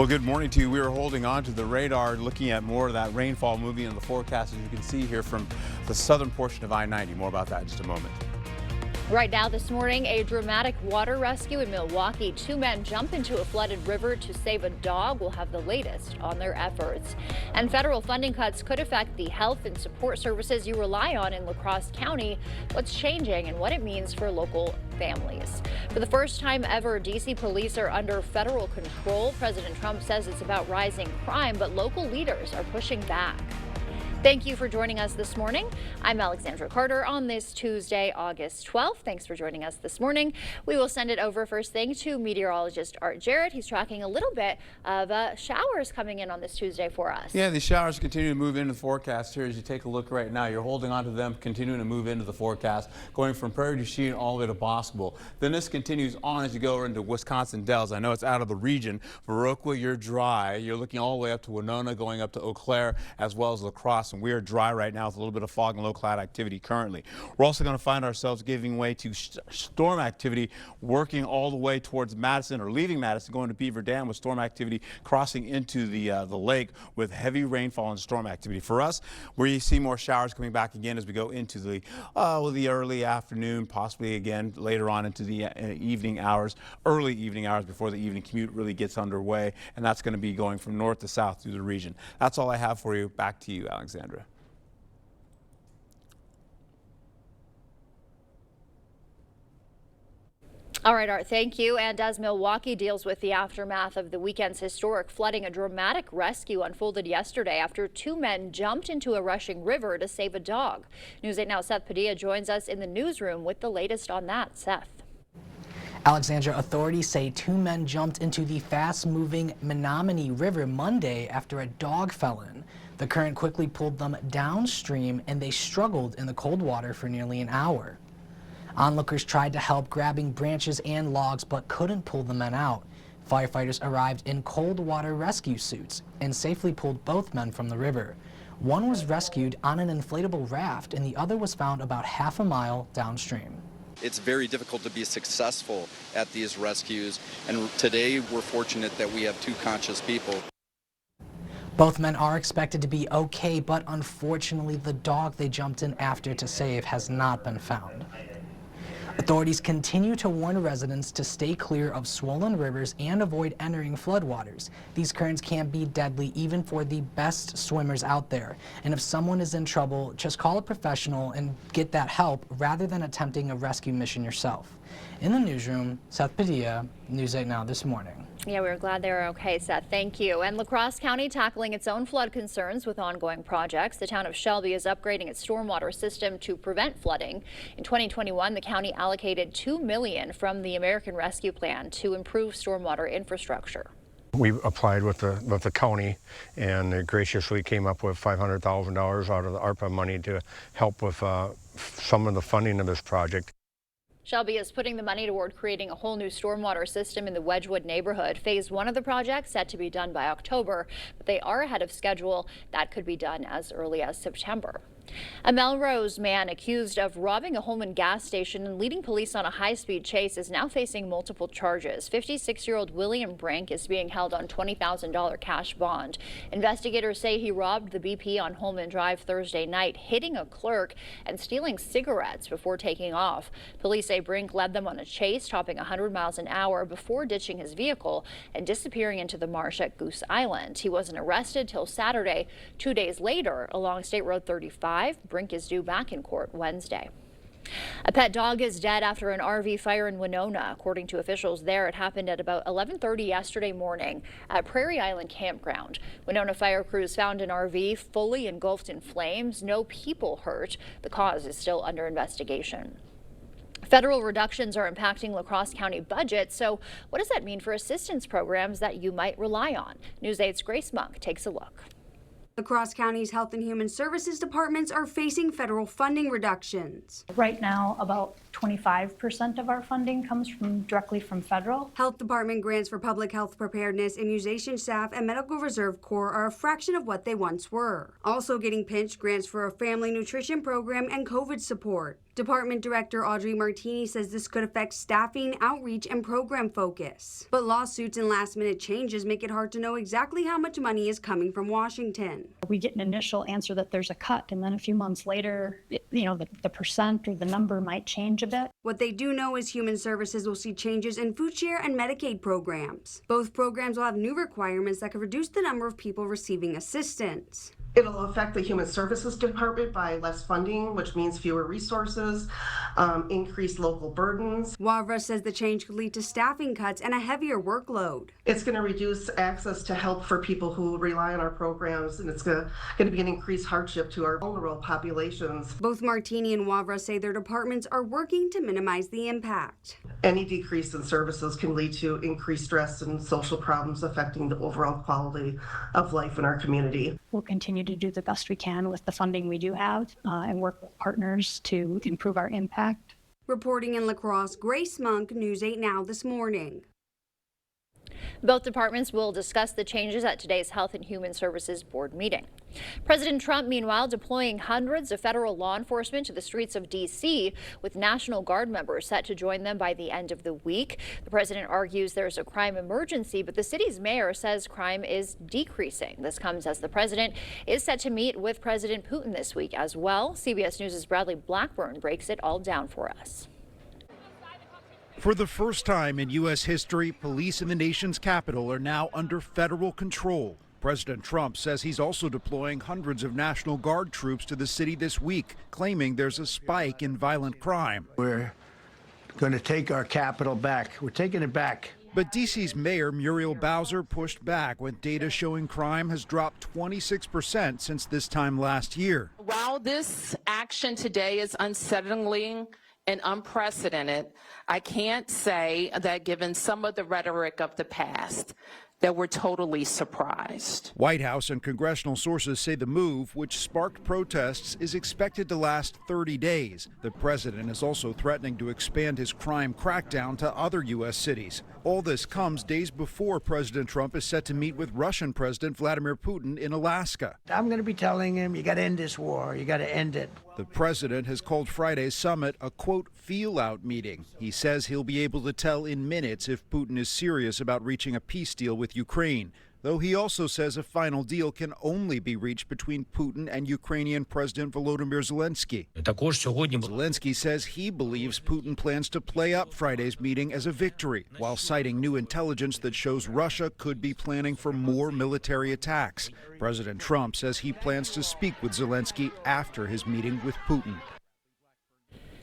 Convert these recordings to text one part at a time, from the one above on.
Well, good morning to you. We are holding on to the radar, looking at more of that rainfall moving in the forecast, as you can see here from the southern portion of I-90. More about that in just a moment. Right now this morning, a dramatic water rescue in Milwaukee. 2 men jump into a flooded river to save a dog. We'll have the latest on their efforts. And federal funding cuts could affect the health and support services you rely on in La Crosse County. What's changing and what it means for local families. For the first time ever, D.C. police are under federal control. President Trump says it's about rising crime, but local leaders are pushing back. Thank you for joining us this morning. I'm Alexandra Carter on this Tuesday, August 12th. Thanks for joining us this morning. We will send it over first thing to meteorologist Art Jarrett. He's tracking a little bit of showers coming in on this Tuesday for us. Yeah, these showers continue to move into the forecast here as you take a look right now. You're holding on to them, continuing to move into the forecast, going from Prairie du Chien all the way to Boscobel. Then this continues on as you go into Wisconsin Dells. I know it's out of the region. Viroqua, you're dry. You're looking all the way up to Winona, going up to Eau Claire, as well as La Crosse. And we are dry right now with a little bit of fog and low cloud activity currently. We're also going to find ourselves giving way to storm activity working all the way towards Madison, or leaving Madison, going to Beaver Dam, with storm activity crossing into the lake with heavy rainfall and storm activity. For us, we see more showers coming back again as we go into the early afternoon, possibly again later on into the evening hours, early evening hours before the evening commute really gets underway. And that's going to be going from north to south through the region. That's all I have for you. Back to you, Alexandra. All right, Art, thank you. And as Milwaukee deals with the aftermath of the weekend's historic flooding, a dramatic rescue unfolded yesterday after 2 men jumped into a rushing river to save a dog. News 8 Now's Seth Padilla joins us in the newsroom with the latest on that. Seth. Alexandra, authorities say 2 men jumped into the fast-moving Menominee River Monday after a dog fell in. The current quickly pulled them downstream, and they struggled in the cold water for nearly an hour. Onlookers tried to help, grabbing branches and logs, but couldn't pull the men out. Firefighters arrived in cold water rescue suits and safely pulled both men from the river. One was rescued on an inflatable raft, and the other was found about half a mile downstream. It's very difficult to be successful at these rescues, and today we're fortunate that we have 2 conscious people. Both men are expected to be okay, but unfortunately the dog they jumped in after to save has not been found. Authorities continue to warn residents to stay clear of swollen rivers and avoid entering floodwaters. These currents can be deadly even for the best swimmers out there. And if someone is in trouble, just call a professional and get that help rather than attempting a rescue mission yourself. In the newsroom, Seth Padilla, News 8 Now this morning. Yeah, we're glad they were okay, Seth. Thank you. And La Crosse County tackling its own flood concerns with ongoing projects. The town of Shelby is upgrading its stormwater system to prevent flooding. In 2021, the county allocated $2 million from the American Rescue Plan to improve stormwater infrastructure. We applied with the county, and they graciously came up with $500,000 out of the ARPA money to help with some of the funding of this project. Shelby is putting the money toward creating a whole new stormwater system in the Wedgwood neighborhood. Phase 1 of the project set to be done by October, but they are ahead of schedule. That could be done as early as September. A Melrose man accused of robbing a Holman gas station and leading police on a high-speed chase is now facing multiple charges. 56-year-old William Brink is being held on $20,000 cash bond. Investigators say he robbed the BP on Holman Drive Thursday night, hitting a clerk and stealing cigarettes before taking off. Police say Brink led them on a chase, topping 100 miles an hour before ditching his vehicle and disappearing into the marsh at Goose Island. He wasn't arrested till Saturday. 2 days later, along State Road 35, Brink is due back in court Wednesday. A pet dog is dead after an RV fire in Winona. According to officials there, it happened at about 11:30 yesterday morning at Prairie Island Campground. Winona fire crews found an RV fully engulfed in flames. No people hurt. The cause is still under investigation. Federal reductions are impacting La Crosse County budget. So what does that mean for assistance programs that you might rely on? News 8's Grace Monk takes a look. La Crosse County's Health and Human Services departments are facing federal funding reductions. Right now, about 25% of our funding comes directly from federal. Health Department grants for public health preparedness, immunization staff, and Medical Reserve Corps are a fraction of what they once were. Also getting pinched, grants for a family nutrition program and COVID support. Department Director Audrey Martini says this could affect staffing, outreach, and program focus. But lawsuits and last-minute changes make it hard to know exactly how much money is coming from Washington. We get an initial answer that there's a cut, and then a few months later, the percent or the number might change a bit. What they do know is Human Services will see changes in food share and Medicaid programs. Both programs will have new requirements that could reduce the number of people receiving assistance. It'll affect the Human Services Department by less funding, which means fewer resources, increased local burdens. Wavra says the change could lead to staffing cuts and a heavier workload. It's going to reduce access to help for people who rely on our programs, and it's going to be an increased hardship to our vulnerable populations. Both Martini and Wavra say their departments are working to minimize the impact. Any decrease in services can lead to increased stress and social problems affecting the overall quality of life in our community. We'll continue to do the best we can with the funding we do have and work with partners to improve our impact. Reporting in La Crosse, Grace Monk, News 8 Now this morning. Both departments will discuss the changes at today's Health and Human Services Board meeting. President Trump, meanwhile, deploying hundreds of federal law enforcement to the streets of D.C., with National Guard members set to join them by the end of the week. The president argues there's a crime emergency, but the city's mayor says crime is decreasing. This comes as the president is set to meet with President Putin this week as well. CBS News' Bradley Blackburn breaks it all down for us. For the first time in U.S. history, police in the nation's capital are now under federal control. President Trump says he's also deploying hundreds of National Guard troops to the city this week, claiming there's a spike in violent crime. We're going to take our capital back. We're taking it back. But D.C.'s Mayor Muriel Bowser pushed back with data showing crime has dropped 26% since this time last year. While this action today is unsettling and unprecedented, I can't say that given some of the rhetoric of the past, that we're totally surprised. White House and congressional sources say the move, which sparked protests, is expected to last 30 days. The president is also threatening to expand his crime crackdown to other U.S. cities. All this comes days before President Trump is set to meet with Russian President Vladimir Putin in Alaska. I'm going to be telling him, you got to end this war. You got to end it. The president has called Friday's summit a, quote, feel-out meeting. He says he'll be able to tell in minutes if Putin is serious about reaching a peace deal with Ukraine, though he also says a final deal can only be reached between Putin and Ukrainian President Volodymyr Zelensky. Zelensky says he believes Putin plans to play up Friday's meeting as a victory, while citing new intelligence that shows Russia could be planning for more military attacks. President Trump says he plans to speak with Zelensky after his meeting with Putin.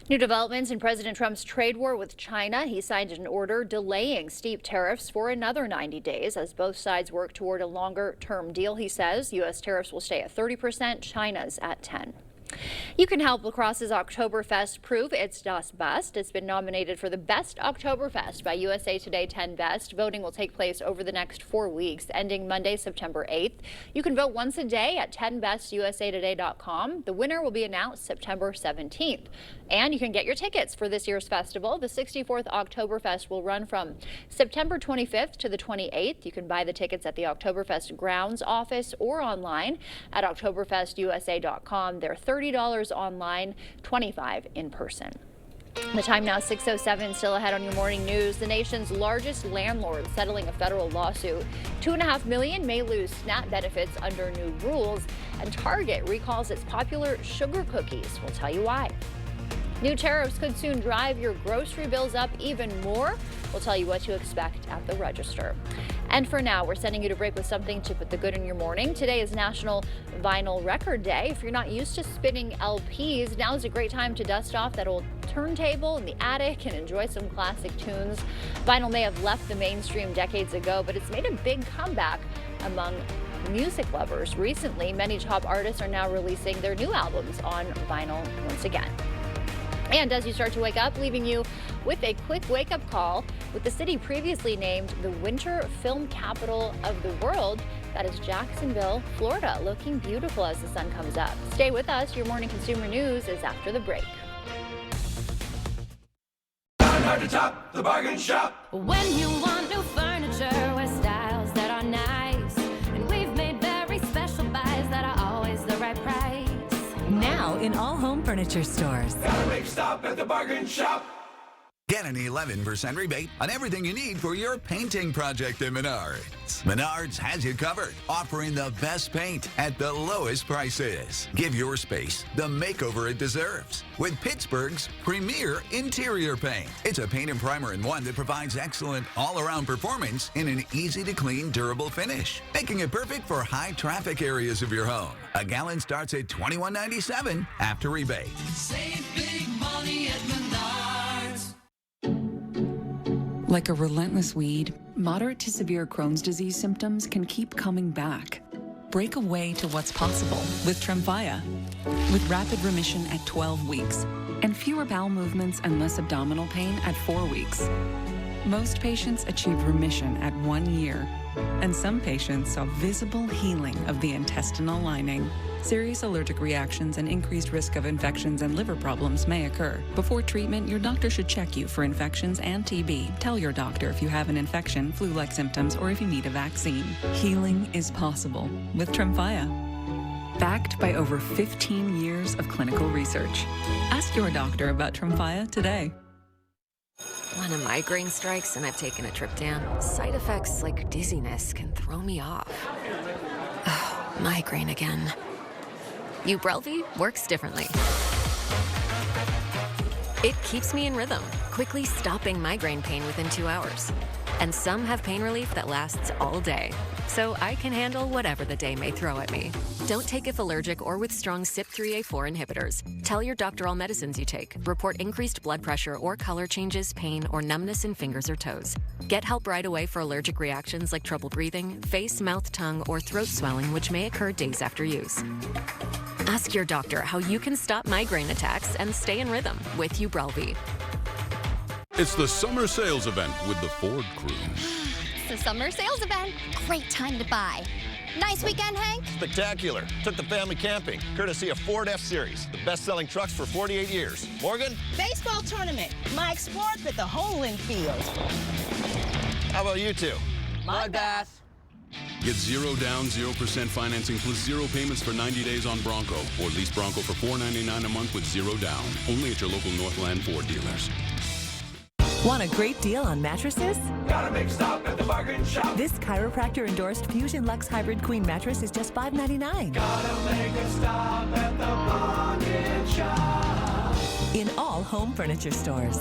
New developments in President Trump's trade war with China. He signed an order delaying steep tariffs for another 90 days as both sides work toward a longer-term deal. He says U.S. tariffs will stay at 30%, China's at 10%. You can help La Crosse's Oktoberfest prove it's just best. It's been nominated for the Best Oktoberfest by USA Today 10 Best. Voting will take place over the next 4 weeks, ending Monday, September 8th. You can vote once a day at 10bestusatoday.com. The winner will be announced September 17th. And you can get your tickets for this year's festival. The 64th Oktoberfest will run from September 25th to the 28th. You can buy the tickets at the Oktoberfest grounds office or online at oktoberfestusa.com. They're $30 online, $25 in person. The time now 6:07. Still ahead on your morning news. The nation's largest landlord settling a federal lawsuit. 2.5 million may lose SNAP benefits under new rules, and Target recalls its popular sugar cookies. We'll tell you why. New tariffs could soon drive your grocery bills up even more. We'll tell you what to expect at the register. And for now, we're sending you to break with something to put the good in your morning. Today is National Vinyl Record Day. If you're not used to spinning LPs, now is a great time to dust off that old turntable in the attic and enjoy some classic tunes. Vinyl may have left the mainstream decades ago, but it's made a big comeback among music lovers. Recently, many top artists are now releasing their new albums on vinyl once again. And as you start to wake up, leaving you with a quick wake-up call with the city previously named the Winter Film Capital of the World. That is Jacksonville, Florida, looking beautiful as the sun comes up. Stay with us. Your morning consumer news is after the break. Hard to top the bargain shop. When you want new furniture with styles that are nice, and we've made very special buys that are always the right price. Now in all home furniture stores. Gotta make a stop at the bargain shop. Get an 11% rebate on everything you need for your painting project at Menards. Menards has you covered, offering the best paint at the lowest prices. Give your space the makeover it deserves with Pittsburgh's premier interior paint. It's a paint and primer in one that provides excellent all-around performance in an easy-to-clean, durable finish, making it perfect for high-traffic areas of your home. A gallon starts at $21.97 after rebate. Save big money at Menards. Like a relentless weed, moderate to severe Crohn's disease symptoms can keep coming back. Break away to what's possible with Tremfya. With rapid remission at 12 weeks and fewer bowel movements and less abdominal pain at 4 weeks. Most patients achieve remission at 1 year, and some patients saw visible healing of the intestinal lining. Serious allergic reactions and increased risk of infections and liver problems may occur. Before treatment, your doctor should check you for infections and TB. Tell your doctor if you have an infection, flu-like symptoms, or if you need a vaccine. Healing is possible with Tremfya. Backed by over 15 years of clinical research. Ask your doctor about Tremfya today. When a migraine strikes and I've taken a Triptan, side effects like dizziness can throw me off. Oh, migraine again. Ubrelvy works differently. It keeps me in rhythm, quickly stopping migraine pain within 2 hours. And some have pain relief that lasts all day, so I can handle whatever the day may throw at me. Don't take if allergic or with strong CYP3A4 inhibitors. Tell your doctor all medicines you take. Report increased blood pressure or color changes, pain, or numbness in fingers or toes. Get help right away for allergic reactions like trouble breathing, face, mouth, tongue, or throat swelling, which may occur days after use. Ask your doctor how you can stop migraine attacks and stay in rhythm with Ubrelvy. It's the summer sales event with the Ford crew. It's the summer sales event. Great time to buy. Nice weekend, Hank? Spectacular. Took the family camping, courtesy of Ford F-Series, the best-selling trucks for 48 years. Morgan? Baseball tournament. My Sport at the Homeland Field. How about you two? Mud bath. Get 0 down, 0% financing plus 0 payments for 90 days on Bronco. Or lease Bronco for $499 a month with 0 down. Only at your local Northland Ford dealers. Want a great deal on mattresses? Gotta make a stop at the bargain shop. This chiropractor-endorsed Fusion Lux Hybrid Queen mattress is just $5.99. Gotta make a stop at the bargain shop. In all home furniture stores.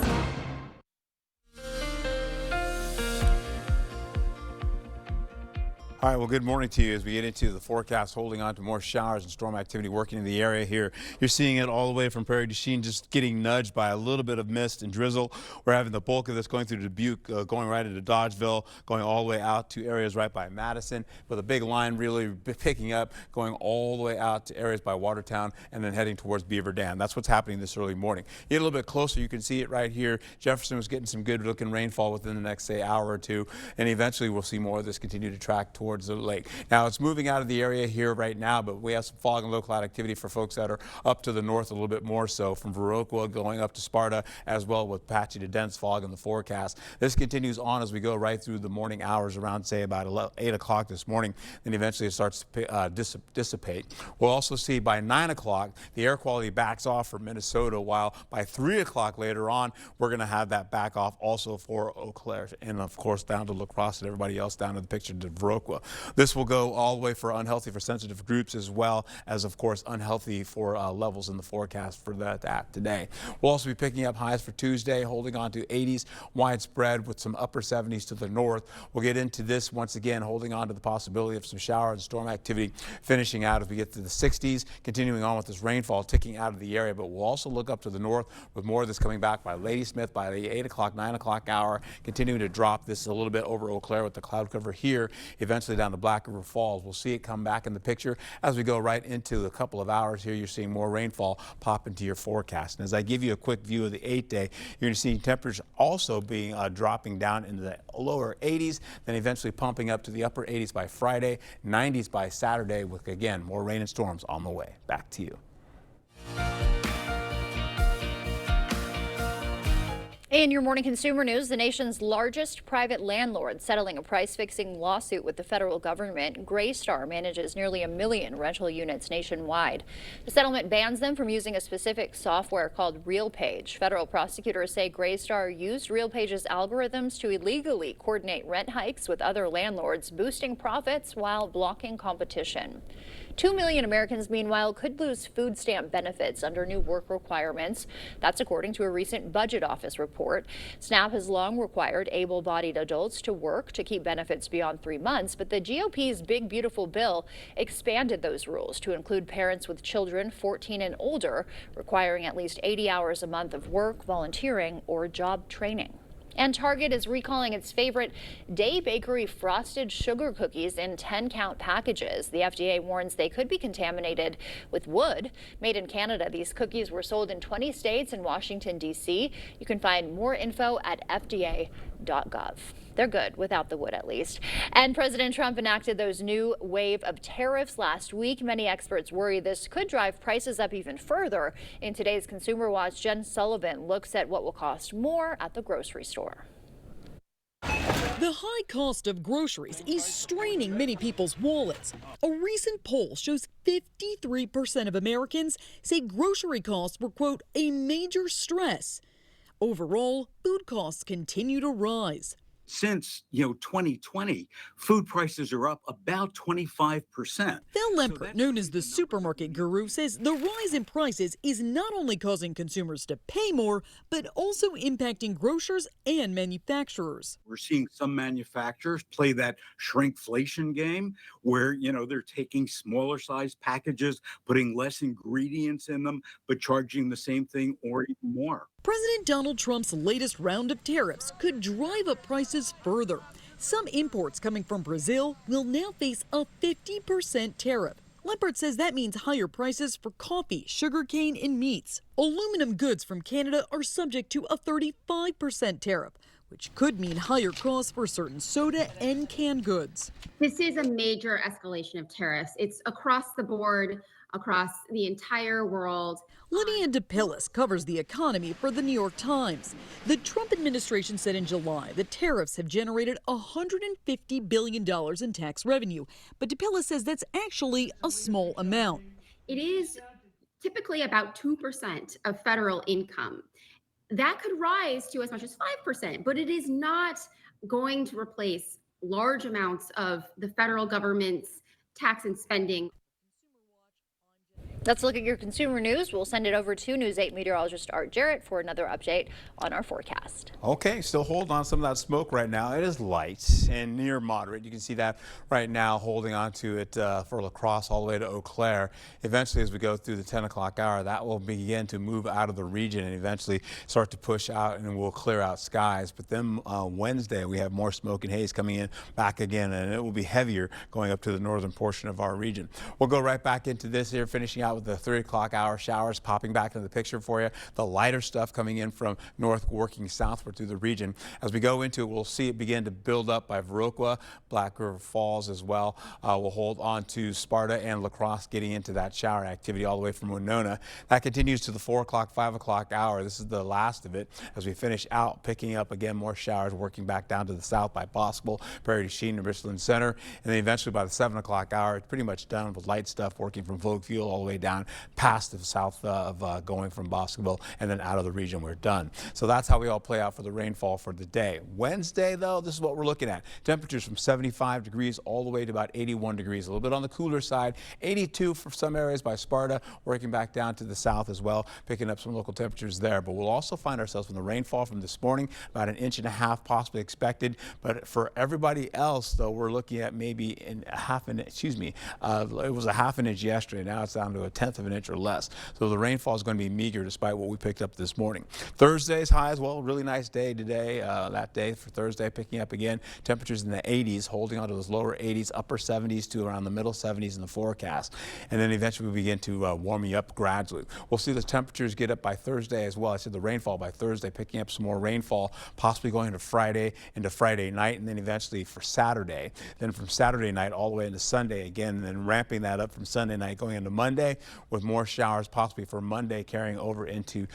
All right, well, good morning to you as we get into the forecast, holding on to more showers and storm activity working in the area here. You're seeing it all the way from Prairie du Chien, just getting nudged by a little bit of mist and drizzle. We're having the bulk of this going through Dubuque, going right into Dodgeville, going all the way out to areas right by Madison, with a big line really picking up, going all the way out to areas by Watertown, and then heading towards Beaver Dam. That's what's happening this early morning. Get a little bit closer, you can see it right here. Jefferson was getting some good looking rainfall within the next, say, hour or two, and eventually we'll see more of this continue to track towards the lake. Now, it's moving out of the area here right now, but we have some fog and low cloud activity for folks that are up to the north a little bit more so, from Viroqua going up to Sparta, as well with patchy to dense fog in the forecast. This continues on as we go right through the morning hours around, say, about 8 o'clock this morning, then eventually it starts to dissipate. We'll also see by 9 o'clock the air quality backs off for Minnesota, while by 3 o'clock later on we're going to have that back off also for Eau Claire, and of course down to La Crosse and everybody else down to the picture to Viroqua. This will go all the way for unhealthy for sensitive groups, as well as, of course, unhealthy for levels in the forecast for that today. We'll also be picking up highs for Tuesday, holding on to 80s widespread with some upper 70s to the north. We'll get into this once again, holding on to the possibility of some shower and storm activity finishing out as we get to the 60s, continuing on with this rainfall ticking out of the area. But we'll also look up to the north with more of this coming back by Ladysmith by the 8 o'clock, 9 o'clock hour, continuing to drop this a little bit over Eau Claire with the cloud cover here, eventually down to Black River Falls. We'll see it come back in the picture as we go right into a couple of hours here. You're seeing more rainfall pop into your forecast. And as I give you a quick view of the 8-day, you're going to see temperatures also being dropping down into the lower 80s, then eventually pumping up to the upper 80s by Friday, 90s by Saturday, with again more rain and storms on the way. Back to you. In your morning consumer news, the nation's largest private landlord settling a price-fixing lawsuit with the federal government. Greystar manages nearly 1 million rental units nationwide. The settlement bans them from using a specific software called RealPage. Federal prosecutors say Greystar used RealPage's algorithms to illegally coordinate rent hikes with other landlords, boosting profits while blocking competition. 2 million Americans, meanwhile, could lose food stamp benefits under new work requirements. That's according to a recent Budget Office report. SNAP has long required able-bodied adults to work to keep benefits beyond 3 months, but the GOP's Big Beautiful Bill expanded those rules to include parents with children 14 and older, requiring at least 80 hours a month of work, volunteering, or job training. And Target is recalling its favorite Day Bakery frosted sugar cookies in 10-count packages. The FDA warns they could be contaminated with wood. Made in Canada, these cookies were sold in 20 states and Washington, D.C. You can find more info at fda.gov. They're good without the wood, at least. And President Trump enacted those new wave of tariffs last week. Many experts worry this could drive prices up even further. In today's Consumer Watch, Jen Sullivan looks at what will cost more at the grocery store. The high cost of groceries is straining many people's wallets. A recent poll shows 53% of Americans say grocery costs were, quote, a major stress. Overall, food costs continue to rise. Since, 2020, food prices are up about 25%. Phil Lempert, known as the supermarket guru, says the rise in prices is not only causing consumers to pay more, but also impacting grocers and manufacturers. We're seeing some manufacturers play that shrinkflation game where, they're taking smaller size packages, putting less ingredients in them, but charging the same thing or even more. President Donald Trump's latest round of tariffs could drive up prices further. Some imports coming from Brazil will now face a 50% tariff. Lempert says that means higher prices for coffee, sugarcane, and meats. Aluminum goods from Canada are subject to a 35% tariff, which could mean higher costs for certain soda and canned goods. This is a major escalation of tariffs. It's across the board, across the entire world. Lydia DePillis covers the economy for the New York Times. The Trump administration said in July the tariffs have generated $150 billion in tax revenue, but DePillis says that's actually a small amount. It is typically about 2% of federal income. That could rise to as much as 5%, but it is not going to replace large amounts of the federal government's tax and spending. Let's look at your consumer news. We'll send it over to News 8 meteorologist Art Jarrett for another update on our forecast. Okay, still hold on some of that smoke right now. It is light and near moderate. You can see that right now, holding on to it for La Crosse all the way to Eau Claire. Eventually, as we go through the 10 o'clock hour, that will begin to move out of the region and eventually start to push out and will clear out skies. But then Wednesday, we have more smoke and haze coming in back again, and it will be heavier going up to the northern portion of our region. We'll go right back into this here, finishing out with the 3 o'clock hour showers popping back into the picture for you. The lighter stuff coming in from north working southward through the region. As we go into it, we'll see it begin to build up by Viroqua, Black River Falls as well. We'll hold on to Sparta and La Crosse getting into that shower activity all the way from Winona. That continues to the 4 o'clock, 5 o'clock hour. This is the last of it as we finish out, picking up again more showers working back down to the south by Boscobel, Prairie du Chien, and Richland Center. And then eventually by the 7 o'clock hour, it's pretty much done with light stuff working from Vogue Fuel all the way down past the south of going from Boscobel and then out of the region. We're done. So that's how we all play out for the rainfall for the day. Wednesday, though, this is what we're looking at. Temperatures from 75 degrees all the way to about 81 degrees. A little bit on the cooler side. 82 for some areas by Sparta, working back down to the south as well, picking up some local temperatures there. But we'll also find ourselves from the rainfall from this morning, about 1.5 inches possibly expected. But for everybody else, though, we're looking at maybe it was a 1/2 inch yesterday. Now it's down to 1/10 of an inch or less. So the rainfall is going to be meager despite what we picked up this morning. Thursday's high as well. Really nice day today. That day for Thursday picking up again. Temperatures in the 80s, holding on to those lower 80s, upper 70s to around the middle 70s in the forecast. And then eventually we begin to warming up gradually. We'll see the temperatures get up by Thursday as well. I said the rainfall by Thursday, picking up some more rainfall, possibly going into Friday night, and then eventually for Saturday. Then from Saturday night all the way into Sunday again, and then ramping that up from Sunday night going into Monday. with more showers possibly for Monday carrying over into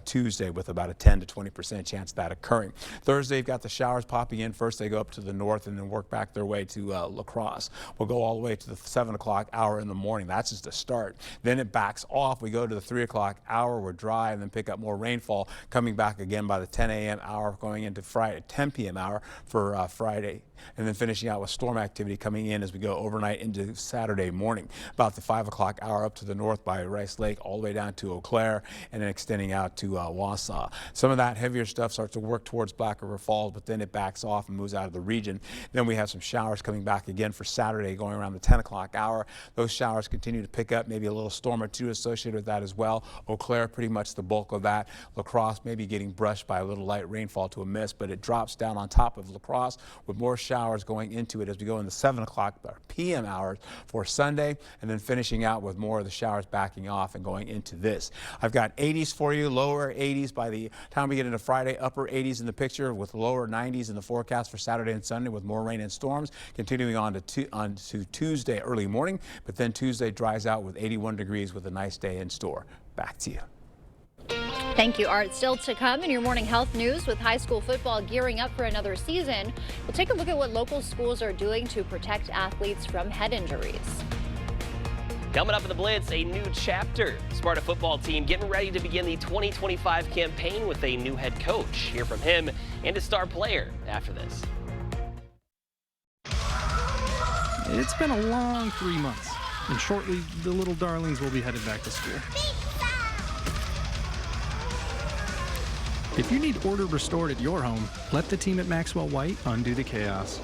Tuesday with about a 10 to 20% chance of that occurring. Thursday, you've got the showers popping in. First, they go up to the north and then work back their way to La Crosse. We'll go all the way to the 7 o'clock hour in the morning. That's just a start. Then it backs off. We go to the 3 o'clock hour. We're dry and then pick up more rainfall coming back again by the 10 a.m. hour going into Friday, 10 p.m. hour for Friday. And then finishing out with storm activity coming in as we go overnight into Saturday morning. About the 5 o'clock hour up to the north by Rice Lake all the way down to Eau Claire and then extending out to Wausau. Some of that heavier stuff starts to work towards Black River Falls, but then it backs off and moves out of the region. Then we have some showers coming back again for Saturday going around the 10 o'clock hour. Those showers continue to pick up, maybe a little storm or two associated with that as well. Eau Claire, pretty much the bulk of that. La Crosse maybe getting brushed by a little light rainfall to a mist, but it drops down on top of La Crosse with more showers going into it as we go in the 7 o'clock p.m. hours for Sunday, and then finishing out with more of the showers backing off and going into this. I've got 80s for you, lower 80s by the time we get into Friday, upper 80s in the picture with lower 90s in the forecast for Saturday and Sunday with more rain and storms, continuing on to Tuesday early morning, but then Tuesday dries out with 81 degrees with a nice day in store. Back to you. Thank you, Art. Still to come in your morning health news with high school football gearing up for another season. We'll take a look at what local schools are doing to protect athletes from head injuries. Coming up in the Blitz, a new chapter. Sparta football team getting ready to begin the 2025 campaign with a new head coach. Hear from him and his star player after this. It's been a long 3 months, and shortly the little darlings will be headed back to school. If you need order restored at your home, let the team at Maxwell White undo the chaos.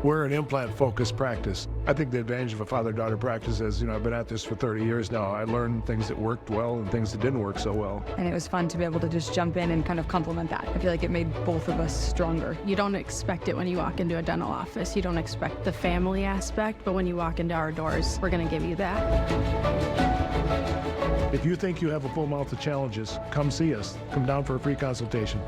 We're an implant-focused practice. I think the advantage of a father-daughter practice is, I've been at this for 30 years now. I learned things that worked well and things that didn't work so well. And it was fun to be able to just jump in and kind of complement that. I feel like it made both of us stronger. You don't expect it when you walk into a dental office. You don't expect the family aspect, but when you walk into our doors, we're going to give you that. If you think you have a full mouth of challenges, come see us. Come down for a free consultation.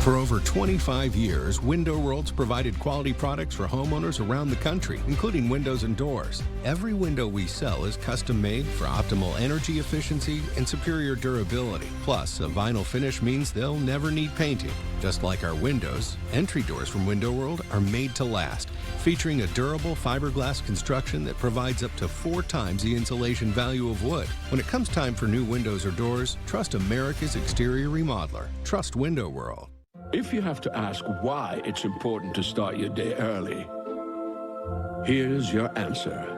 For over 25 years, Window World's provided quality products for homeowners around the country, including windows and doors. Every window we sell is custom made for optimal energy efficiency and superior durability. Plus, a vinyl finish means they'll never need painting. Just like our windows, entry doors from Window World are made to last, featuring a durable fiberglass construction that provides up to 4 times the insulation value of wood. When it comes time for new windows or doors, trust America's exterior remodeler. Trust Window World. If you have to ask why it's important to start your day early, here's your answer.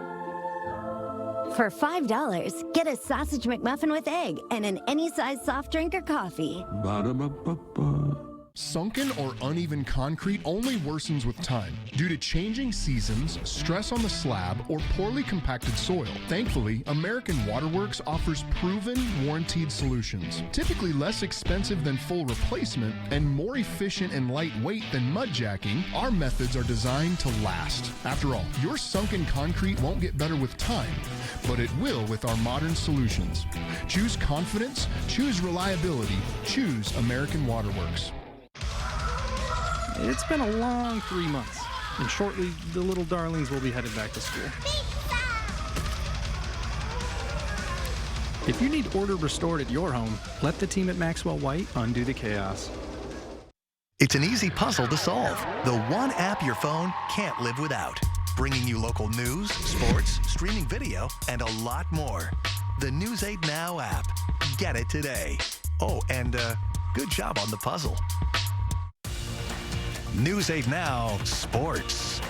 For $5, get a sausage McMuffin with egg and an any size soft drink or coffee. Ba-da-ba-ba-ba. Sunken or uneven concrete only worsens with time due to changing seasons, stress on the slab, or poorly compacted soil. Thankfully, American Waterworks offers proven, warranted solutions. Typically less expensive than full replacement and more efficient and lightweight than mud jacking, our methods are designed to last. After all, your sunken concrete won't get better with time, but it will with our modern solutions. Choose confidence, choose reliability, choose American Waterworks. It's been a long 3 months, and shortly the little darlings will be headed back to school. If you need order restored at your home, let the team at Maxwell White undo the chaos. It's an easy puzzle to solve. The one app your phone can't live without. Bringing you local news, sports, streaming video, and a lot more. The News 8 Now app. Get it today. Oh, and good job on the puzzle. News 8 Now Sports.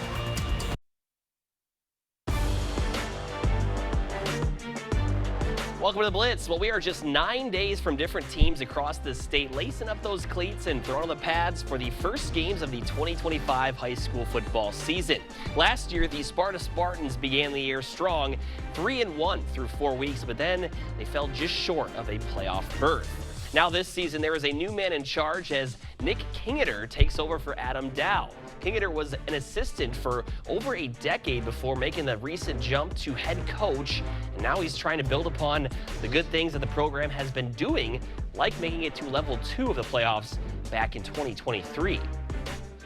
Welcome to the Blitz. Well, we are just 9 days from different teams across the state lacing up those cleats and throwing on the pads for the first games of the 2025 high school football season. Last year, the Sparta Spartans began the year strong, 3-1 through 4 weeks, but then they fell just short of a playoff berth. Now this season, there is a new man in charge as Nick Kingeter takes over for Adam Dow. Kingeter was an assistant for over a decade before making the recent jump to head coach, and now he's trying to build upon the good things that the program has been doing, like making it to level 2 of the playoffs back in 2023.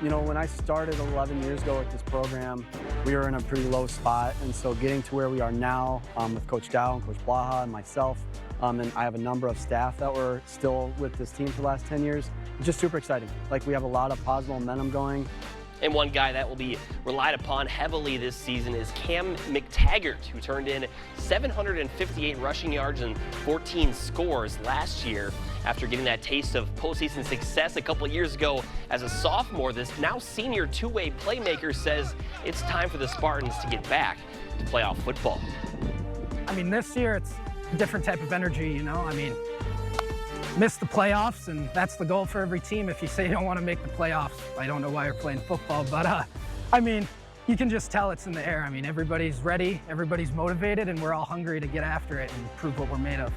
You know, when I started 11 years ago with this program, we were in a pretty low spot, and so getting to where we are now with Coach Dow and Coach Blaha and myself, and I have a number of staff that were still with this team for the last 10 years, it's just super exciting. Like, we have a lot of positive momentum going. And one guy that will be relied upon heavily this season is Cam McTaggart, who turned in 758 rushing yards and 14 scores last year after getting that taste of postseason success a couple of years ago as a sophomore. This now senior two-way playmaker says it's time for the Spartans to get back to playoff football. I mean, this year it's a different type of energy, you know? I mean, miss the playoffs, and that's the goal for every team. If you say you don't want to make the playoffs, I don't know why you're playing football, but I mean, you can just tell it's in the air. I mean, everybody's ready, everybody's motivated, and we're all hungry to get after it and prove what we're made of.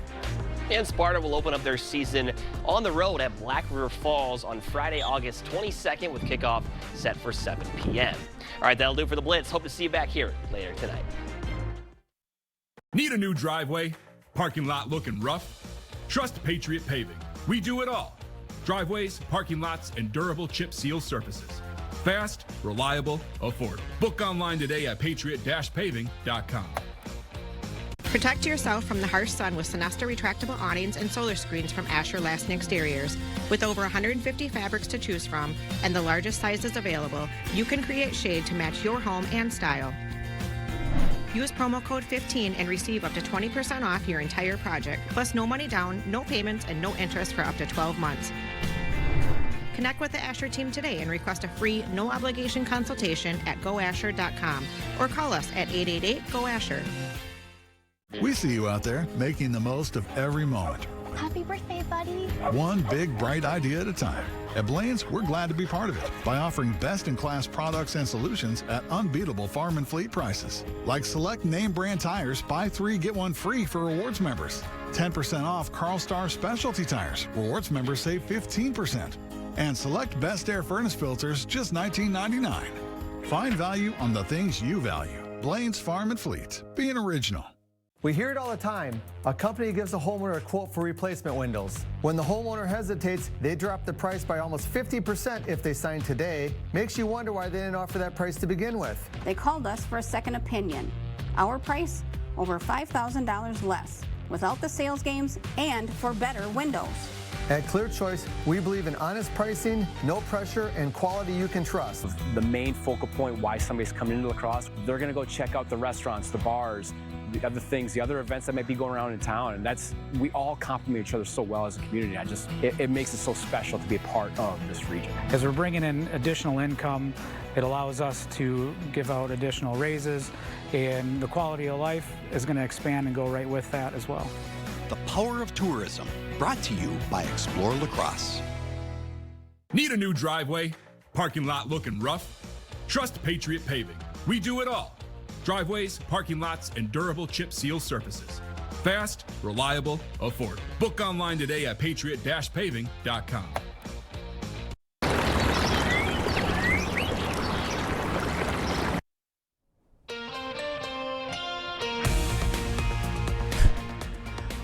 And Sparta will open up their season on the road at Black River Falls on Friday, August 22nd, with kickoff set for 7 p.m. All right, that'll do for the Blitz. Hope to see you back here later tonight. Need a new driveway? Parking lot looking rough? Trust Patriot Paving. We do it all. Driveways, parking lots, and durable chip seal surfaces. Fast, reliable, affordable. Book online today at patriot-paving.com. Protect yourself from the harsh sun with Sonesta retractable awnings and solar screens from Asher Lasting Exteriors. With over 150 fabrics to choose from and the largest sizes available, you can create shade to match your home and style. Use promo code 15 and receive up to 20% off your entire project, plus no money down, no payments, and no interest for up to 12 months. Connect with the Asher team today and request a free, no-obligation consultation at goasher.com or call us at 888-GO-ASHER. We see you out there making the most of every moment. Happy birthday, buddy. One big, bright idea at a time. At Blaine's, we're glad to be part of it by offering best-in-class products and solutions at unbeatable farm and fleet prices. Like select name brand tires, buy 3, get 1 free for rewards members. 10% off Carl Star specialty tires. Rewards members save 15%. And select Best Air furnace filters, just $19.99. Find value on the things you value. Blaine's Farm and Fleet. Being original. We hear it all the time. A company gives a homeowner a quote for replacement windows. When the homeowner hesitates, they drop the price by almost 50% if they sign today. Makes you wonder why they didn't offer that price to begin with. They called us for a second opinion. Our price, over $5,000 less, without the sales games and for better windows. At Clear Choice, we believe in honest pricing, no pressure, and quality you can trust. The main focal point why somebody's coming into La Crosse, they're going to go check out the restaurants, the bars, the other things, the other events that might be going around in town, and we all complement each other so well as a community. It makes it so special to be a part of this region. As we're bringing in additional income, it allows us to give out additional raises, and the quality of life is going to expand and go right with that as well. The Power of Tourism, brought to you by Explore La Crosse. Need a new driveway? Parking lot looking rough? Trust Patriot Paving. We do it all. Driveways, parking lots, and durable chip seal surfaces. Fast, reliable, affordable. Book online today at patriot-paving.com.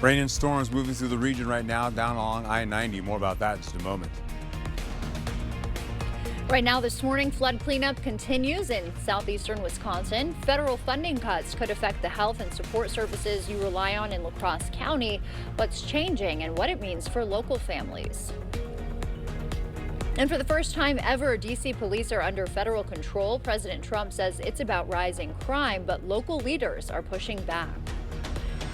Rain and storms moving through the region right now down along I-90. More about that in just a moment. Right now this morning, flood cleanup continues in southeastern Wisconsin. Federal funding cuts could affect the health and support services you rely on in La Crosse County. What's changing and what it means for local families. And for the first time ever, D.C. police are under federal control. President Trump says it's about rising crime, but local leaders are pushing back.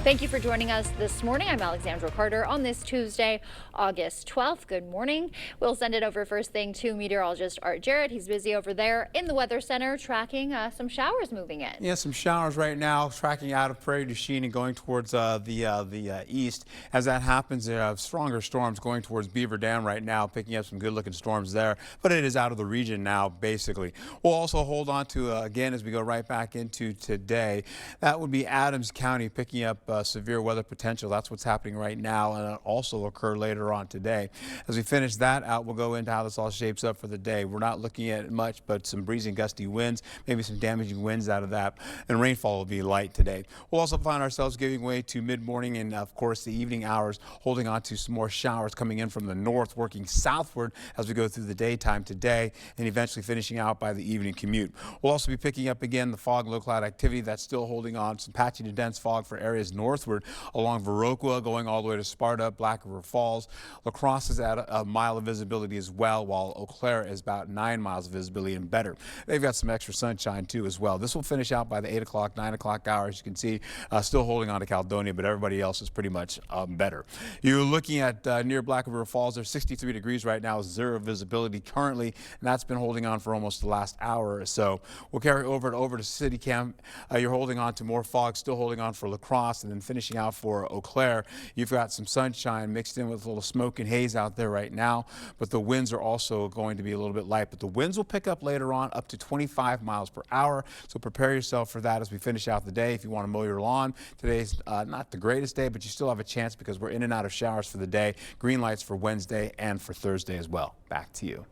Thank you for joining us this morning. I'm Alexandra Carter on this Tuesday, August 12th. Good morning. We'll send it over first thing to meteorologist Art Jarrett. He's busy over there in the Weather Center tracking some showers moving in. Yeah, some showers right now tracking out of Prairie du Chien and going towards the east. As that happens, stronger storms going towards Beaver Dam right now, picking up some good-looking storms there. But it is out of the region now, basically. We'll also hold on to, again, as we go right back into today, that would be Adams County picking up severe weather potential. That's what's happening right now, and it'll also occur later on today. As we finish that out, we'll go into how this all shapes up for the day. We're not looking at much, but some breezy and gusty winds, maybe some damaging winds out of that, and rainfall will be light today. We'll also find ourselves giving way to mid-morning and, of course, the evening hours, holding on to some more showers coming in from the north, working southward as we go through the daytime today, and eventually finishing out by the evening commute. We'll also be picking up again the fog, low cloud activity that's still holding on. Some patchy to dense fog for areas northward along Viroqua, going all the way to Sparta, Black River Falls. La Crosse is at a mile of visibility as well, while Eau Claire is about 9 miles of visibility and better. They've got some extra sunshine too as well. This will finish out by the 8 o'clock, 9 o'clock hour. As you can see, still holding on to Caledonia, but everybody else is pretty much better. You're looking at near Black River Falls. There's 63 degrees right now, 0 visibility currently, and that's been holding on for almost the last hour or so. We'll carry over to City Camp. You're holding on to more fog, still holding on for La Crosse, and then finishing out for Eau Claire. You've got some sunshine mixed in with a little smoke and haze out there right now, but the winds are also going to be a little bit light, but the winds will pick up later on up to 25 miles per hour, so prepare yourself for that as we finish out the day. If you want to mow your lawn, today's not the greatest day, but you still have a chance because we're in and out of showers for the day. Green lights for Wednesday and for Thursday as well. Back to you.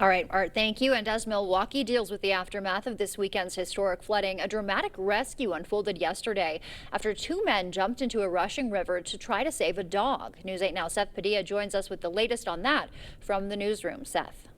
All right, Art, thank you. And as Milwaukee deals with the aftermath of this weekend's historic flooding, a dramatic rescue unfolded yesterday after 2 men jumped into a rushing river to try to save a dog. News 8 Now Seth Padilla joins us with the latest on that from the newsroom. Seth.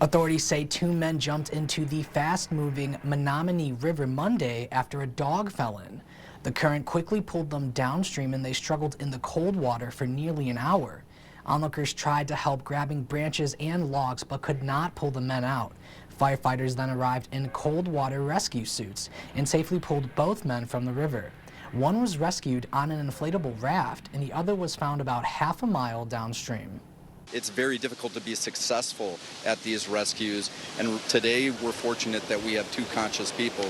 Authorities say 2 men jumped into the fast-moving Menominee River Monday after a dog fell in. The current quickly pulled them downstream and they struggled in the cold water for nearly an hour. Onlookers tried to help grabbing branches and logs but could not pull the men out. Firefighters then arrived in cold water rescue suits and safely pulled both men from the river. One was rescued on an inflatable raft and the other was found about half a mile downstream. It's very difficult to be successful at these rescues, and today we're fortunate that we have 2 conscious people.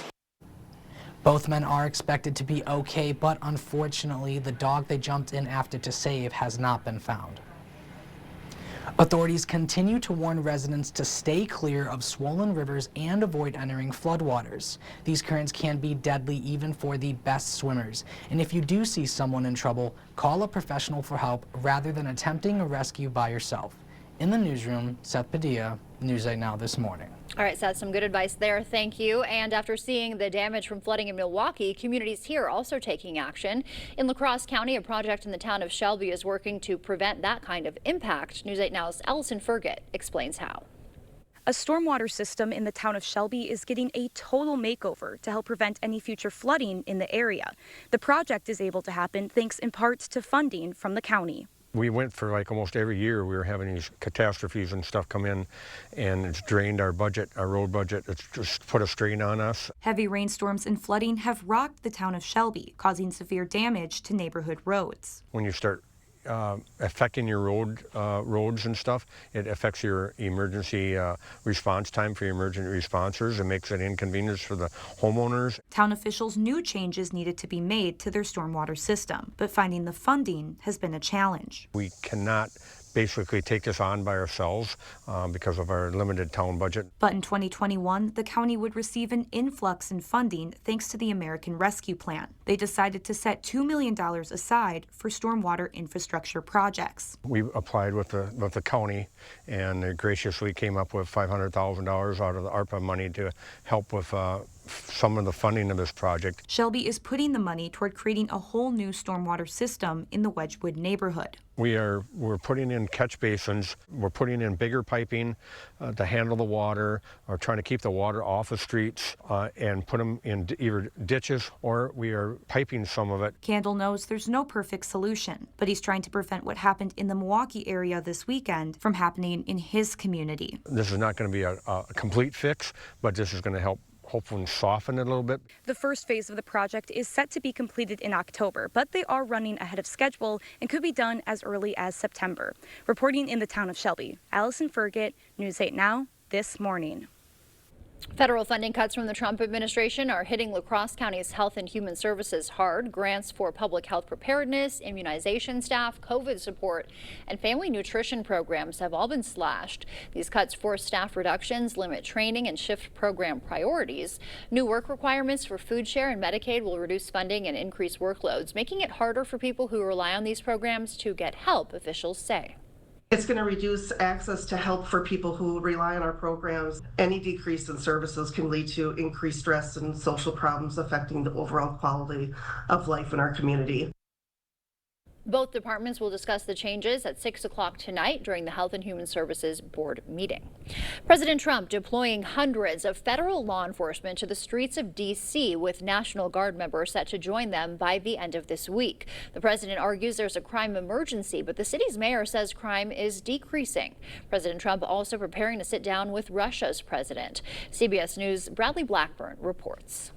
Both men are expected to be okay, but unfortunately the dog they jumped in after to save has not been found. Authorities continue to warn residents to stay clear of swollen rivers and avoid entering floodwaters. These currents can be deadly even for the best swimmers. And if you do see someone in trouble, call a professional for help rather than attempting a rescue by yourself. In the newsroom, Seth Padilla, News 8 Now This Morning. All right, Seth, some good advice there. Thank you. And after seeing the damage from flooding in Milwaukee, communities here are also taking action. In La Crosse County, a project in the town of Shelby is working to prevent that kind of impact. News 8 Now's Allison Fergit explains how. A stormwater system in the town of Shelby is getting a total makeover to help prevent any future flooding in the area. The project is able to happen thanks in part to funding from the county. We went for like almost every year we were having these catastrophes and stuff come in, and it's drained our budget, our road budget. It's just put a strain on us. Heavy rainstorms and flooding have rocked the town of Shelby, causing severe damage to neighborhood roads. When you start affecting your roads and stuff, it affects your emergency response time for your emergency responders. It makes it inconvenience for the homeowners. Town officials knew changes needed to be made to their stormwater system, but finding the funding has been a challenge. We cannot basically take this on by ourselves because of our limited town budget. But in 2021, the county would receive an influx in funding thanks to the American Rescue Plan. They decided to set $2 million aside for stormwater infrastructure projects. We applied with the county, and they graciously came up with $500,000 out of the ARPA money to help with some of the funding of this project. Shelby is putting the money toward creating a whole new stormwater system in the Wedgwood neighborhood. We're putting in catch basins. We're putting in bigger piping to handle the water, or trying to keep the water off the streets and put them in either ditches, or we are piping some of it. Candle knows there's no perfect solution, but he's trying to prevent what happened in the Milwaukee area this weekend from happening in his community. This is not going to be a complete fix, but this is going to help hopefully soften it a little bit. The first phase of the project is set to be completed in October, but they are running ahead of schedule and could be done as early as September. Reporting in the town of Shelby, Allison Fergit, News 8 Now, This Morning. Federal funding cuts from the Trump administration are hitting La Crosse County's Health and Human Services hard. Grants for public health preparedness, immunization staff, COVID support, and family nutrition programs have all been slashed. These cuts force staff reductions, limit training, and shift program priorities. New work requirements for food share and Medicaid will reduce funding and increase workloads, making it harder for people who rely on these programs to get help, officials say. It's going to reduce access to help for people who rely on our programs. Any decrease in services can lead to increased stress and social problems affecting the overall quality of life in our community. Both departments will discuss the changes at 6 o'clock tonight during the Health and Human Services Board meeting. President Trump deploying hundreds of federal law enforcement to the streets of D.C. with National Guard members set to join them by the end of this week. The president argues there's a crime emergency, but the city's mayor says crime is decreasing. President Trump also preparing to sit down with Russia's president. CBS News' Bradley Blackburn reports.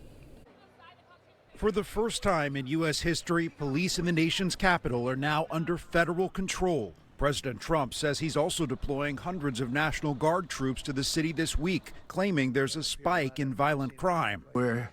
For the first time in U.S. history, police in the nation's capital are now under federal control. President Trump says he's also deploying hundreds of National Guard troops to the city this week, claiming there's a spike in violent crime. We're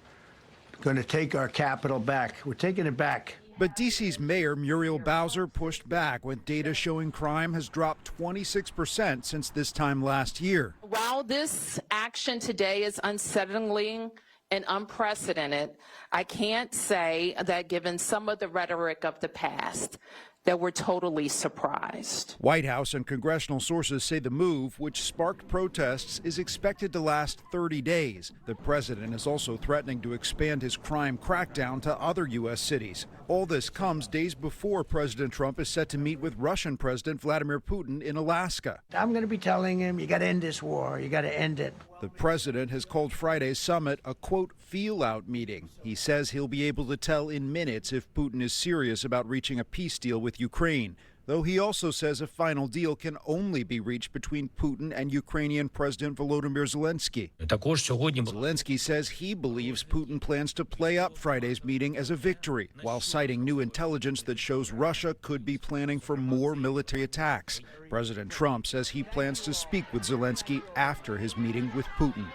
going to take our capital back. We're taking it back. But D.C.'s Mayor Muriel Bowser pushed back with data showing crime has dropped 26% since this time last year. While this action today is unsettling and unprecedented, I can't say that given some of the rhetoric of the past, that we're totally surprised. White House and congressional sources say the move, which sparked protests, is expected to last 30 days. The president is also threatening to expand his crime crackdown to other U.S. cities. All this comes days before President Trump is set to meet with Russian President Vladimir Putin in Alaska. I'm going to be telling him, you got to end this war. You got to end it. The president has called Friday's summit a, quote, feel-out meeting. He says he'll be able to tell in minutes if Putin is serious about reaching a peace deal with Ukraine, though he also says a final deal can only be reached between Putin and Ukrainian President Volodymyr Zelensky. Zelensky says he believes Putin plans to play up Friday's meeting as a victory, while citing new intelligence that shows Russia could be planning for more military attacks. President Trump says he plans to speak with Zelensky after his meeting with Putin.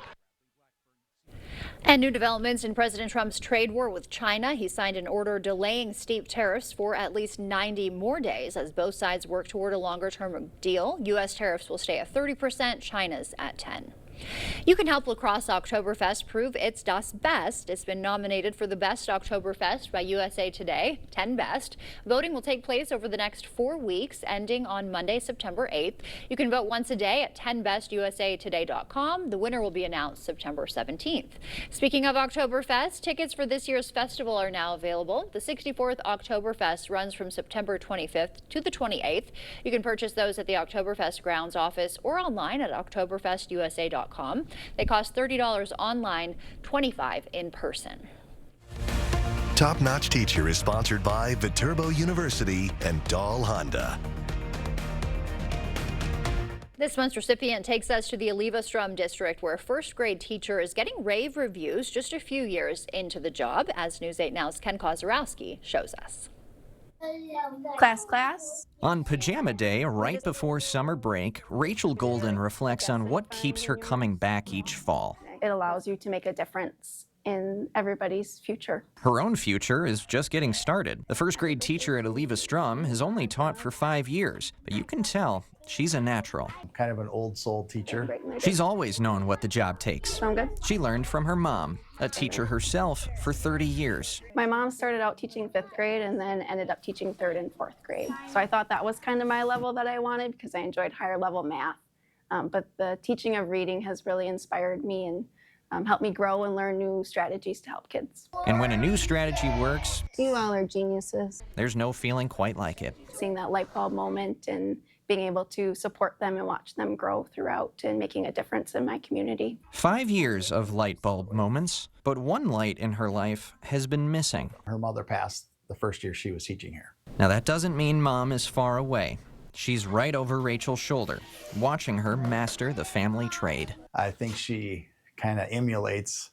And new developments in President Trump's trade war with China. He signed an order delaying steep tariffs for at least 90 more days as both sides work toward a longer-term deal. U.S. tariffs will stay at 30%, China's at 10%. You can help La Crosse Oktoberfest prove it's Das Best. It's been nominated for the Best Oktoberfest by USA Today, 10 Best. Voting will take place over the next 4 weeks, ending on Monday, September 8th. You can vote once a day at 10bestusatoday.com. The winner will be announced September 17th. Speaking of Oktoberfest, tickets for this year's festival are now available. The 64th Oktoberfest runs from September 25th to the 28th. You can purchase those at the Oktoberfest grounds office or online at oktoberfestusa.com. They cost $30 online, $25 in person. Top Notch Teacher is sponsored by Viterbo University and Dahl Honda. This month's recipient takes us to the Aliva-Strum district, where a first-grade teacher is getting rave reviews just a few years into the job, as News 8 Now's Ken Kozarowski shows us. Class. On Pajama Day, right before summer break, Rachel Golden reflects on what keeps her coming back each fall. It allows you to make a difference in everybody's future. Her own future is just getting started. The first grade teacher at Aliva-Strum has only taught for 5 years, but you can tell she's a natural. I'm kind of an old soul teacher. She's always known what the job takes. Sound good? She learned from her mom, a teacher herself for 30 years. My mom started out teaching 5th grade and then ended up teaching 3rd and 4th grade. So I thought that was kind of my level that I wanted because I enjoyed higher level math. But the teaching of reading has really inspired me and helped me grow and learn new strategies to help kids. And when a new strategy works, you all are geniuses. There's no feeling quite like it. Seeing that light bulb moment and being able to support them and watch them grow throughout and making a difference in my community. 5 years of light bulb moments, but one light in her life has been missing. Her mother passed the first year she was teaching here. Now that doesn't mean Mom is far away. She's right over Rachel's shoulder, watching her master the family trade. I think she kind of emulates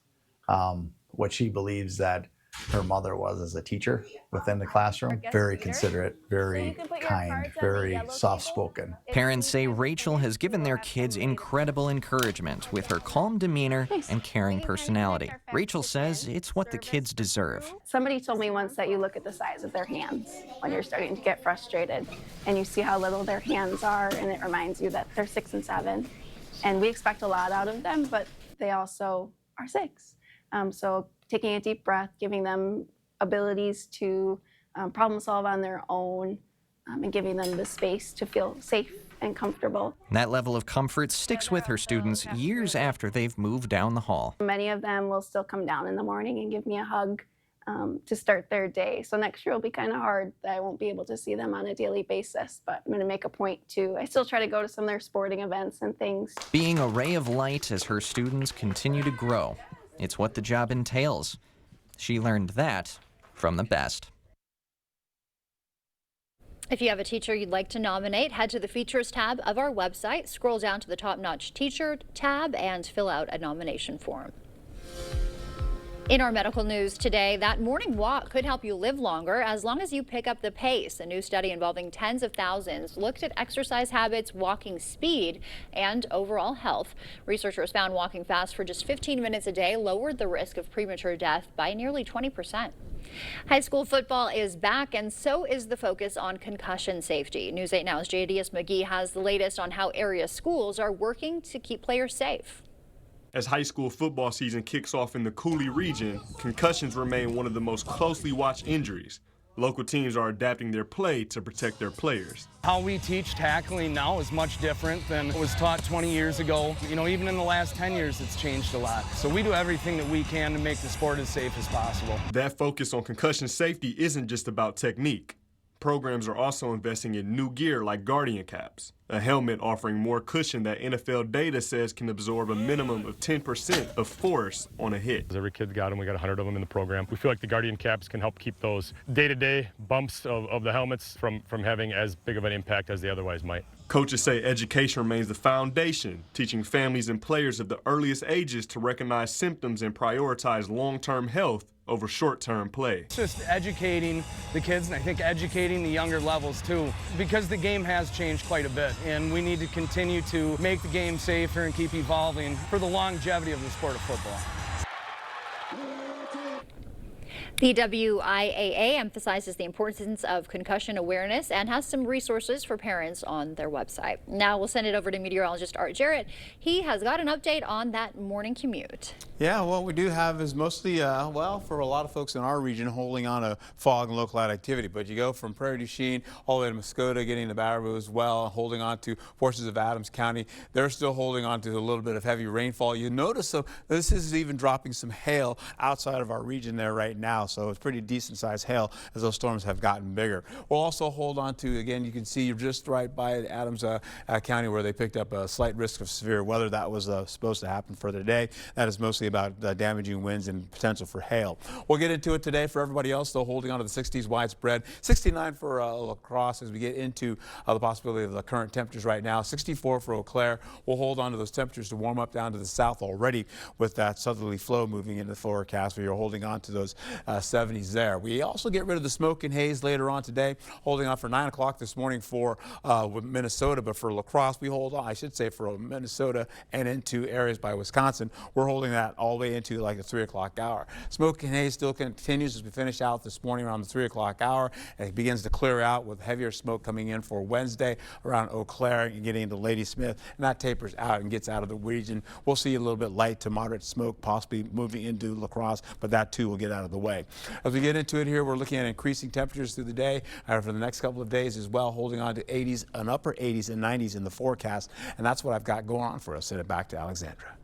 what she believes that her mother was as a teacher within the classroom. Very considerate, very kind, very soft-spoken. Parents say Rachel has given their kids incredible encouragement with her calm demeanor and caring personality. Rachel says it's what the kids deserve. Somebody told me once that you look at the size of their hands when you're starting to get frustrated, and you see how little their hands are, and it reminds you that they're 6 and 7. And we expect a lot out of them, but they also are 6. So taking a deep breath, giving them abilities to problem solve on their own, and giving them the space to feel safe and comfortable. That level of comfort sticks with her students years after they've moved down the hall. Many of them will still come down in the morning and give me a hug to start their day. So next year will be kind of hard that I won't be able to see them on a daily basis, but I'm going to make a point to. I still try to go to some of their sporting events and things. Being a ray of light as her students continue to grow. It's what the job entails. She learned that from the best. If you have a teacher you'd like to nominate, head to the Features tab of our website, scroll down to the Top Notch Teacher tab, and fill out a nomination form. In our medical news today, that morning walk could help you live longer as long as you pick up the pace. A new study involving tens of thousands looked at exercise habits, walking speed, and overall health. Researchers found walking fast for just 15 minutes a day lowered the risk of premature death by nearly 20%. High school football is back, and so is the focus on concussion safety. News 8 Now's JDS McGee has the latest on how area schools are working to keep players safe. As high school football season kicks off in the Cooley region, concussions remain one of the most closely watched injuries. Local teams are adapting their play to protect their players. How we teach tackling now is much different than it was taught 20 years ago. You know, even in the last 10 years, it's changed a lot. So we do everything that we can to make the sport as safe as possible. That focus on concussion safety isn't just about technique. Programs are also investing in new gear like Guardian caps, a helmet offering more cushion that NFL data says can absorb a minimum of 10% of force on a hit. Every kid got them. We got 100 of them in the program. We feel like the Guardian caps can help keep those day-to-day bumps of the helmets from having as big of an impact as they otherwise might. Coaches say education remains the foundation, teaching families and players of the earliest ages to recognize symptoms and prioritize long-term health over short-term play. It's just educating the kids, and I think educating the younger levels too, because the game has changed quite a bit, and we need to continue to make the game safer and keep evolving for the longevity of the sport of football. The WIAA emphasizes the importance of concussion awareness and has some resources for parents on their website. Now we'll send it over to meteorologist Art Jarrett. He has got an update on that morning commute. Yeah, what we do have is mostly, well, for a lot of folks in our region, holding on to fog and low cloud activity. But you go from Prairie du Chien all the way to Muskota, getting to Baraboo as well, holding on to portions of Adams County. They're still holding on to a little bit of heavy rainfall. You notice, so this is even dropping some hail outside of our region there right now. So it's pretty decent sized hail as those storms have gotten bigger. We'll also hold on to, again, you can see you're just right by Adams County where they picked up a slight risk of severe weather. That was supposed to happen for the day. That is mostly about damaging winds and potential for hail. We'll get into it today. For everybody else, though, holding on to the 60s widespread. 69 for La Crosse as we get into the possibility of the current temperatures right now. 64 for Eau Claire. We'll hold on to those temperatures to warm up down to the south already with that southerly flow moving into the forecast where you're holding on to those 70s there. We also get rid of the smoke and haze later on today, holding on for 9 o'clock this morning for Minnesota, but for La Crosse, we hold on, I should say, for Minnesota and into areas by Wisconsin. We're holding that all the way into like the 3 o'clock hour. Smoke and haze still continues as we finish out this morning around the 3 o'clock hour, and it begins to clear out with heavier smoke coming in for Wednesday around Eau Claire and getting into Ladysmith, and that tapers out and gets out of the region. We'll see a little bit light to moderate smoke possibly moving into La Crosse, but that too will get out of the way. As we get into it here, we're looking at increasing temperatures through the day for the next couple of days as well, holding on to 80s and upper 80s and 90s in the forecast, and that's what I've got going on for us. Send it back to Alexandra.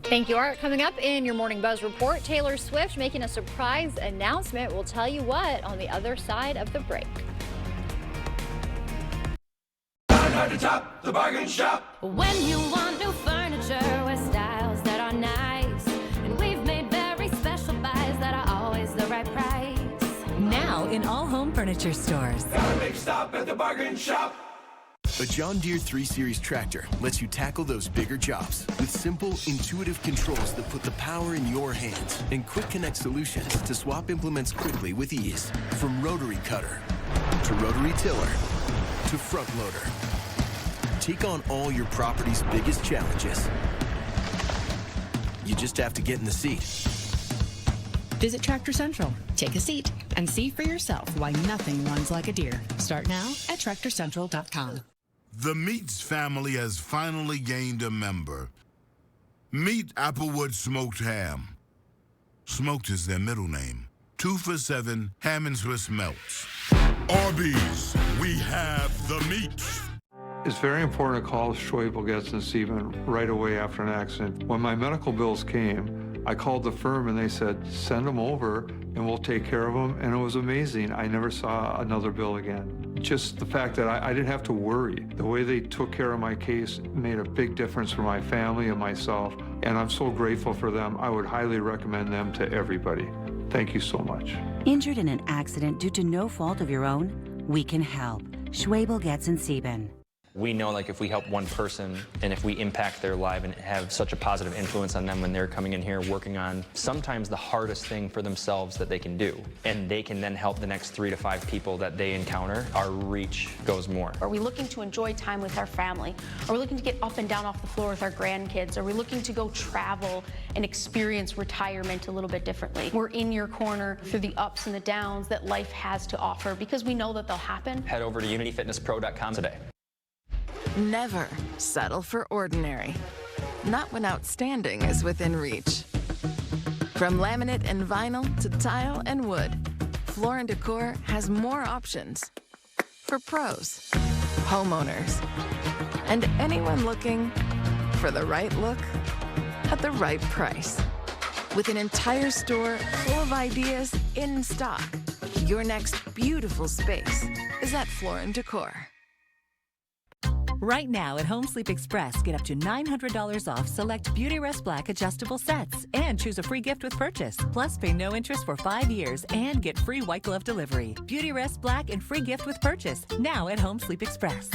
Thank you, Art. Coming up in your Morning Buzz report, Taylor Swift making a surprise announcement. We'll tell you what on the other side of the break. To top the bargain shop. When you want new furniture with styles that are nice, and we've made very special buys that are always the right price. Now in all home furniture stores. Got a big stop at the bargain shop. A John Deere 3 Series tractor lets you tackle those bigger jobs with simple, intuitive controls that put the power in your hands and quick connect solutions to swap implements quickly with ease. From rotary cutter to rotary tiller to front loader. Take on all your property's biggest challenges. You just have to get in the seat. Visit Tractor Central, take a seat, and see for yourself why nothing runs like a Deere. Start now at TractorCentral.com. The Meats family has finally gained a member. Meet Applewood Smoked Ham. Smoked is their middle name. 2 for $7 ham and Swiss melts. Arby's, we have the meats. It's very important to call Schwebel, Getz, and Sieben right away after an accident. When my medical bills came, I called the firm and they said, send them over and we'll take care of them. And it was amazing. I never saw another bill again. Just the fact that I didn't have to worry. The way they took care of my case made a big difference for my family and myself. And I'm so grateful for them. I would highly recommend them to everybody. Thank you so much. Injured in an accident due to no fault of your own? We can help. Schwebel, Getz, and Sieben. We know, like, if we help one person and if we impact their life and have such a positive influence on them when they're coming in here working on sometimes the hardest thing for themselves that they can do, and they can then help the next 3 to 5 people that they encounter, our reach goes more. Are we looking to enjoy time with our family? Are we looking to get up and down off the floor with our grandkids? Are we looking to go travel and experience retirement a little bit differently? We're in your corner through the ups and the downs that life has to offer because we know that they'll happen. Head over to unityfitnesspro.com today. Never settle for ordinary. Not when outstanding is within reach. From laminate and vinyl to tile and wood, Floor & Decor has more options for pros, homeowners, and anyone looking for the right look at the right price. With an entire store full of ideas in stock, your next beautiful space is at Floor & Decor. Right now at Home Sleep Express, get up to $900 off select Beautyrest Black adjustable sets and choose a free gift with purchase. Plus, pay no interest for 5 years and get free white glove delivery. Beautyrest Black and free gift with purchase. Now at Home Sleep Express.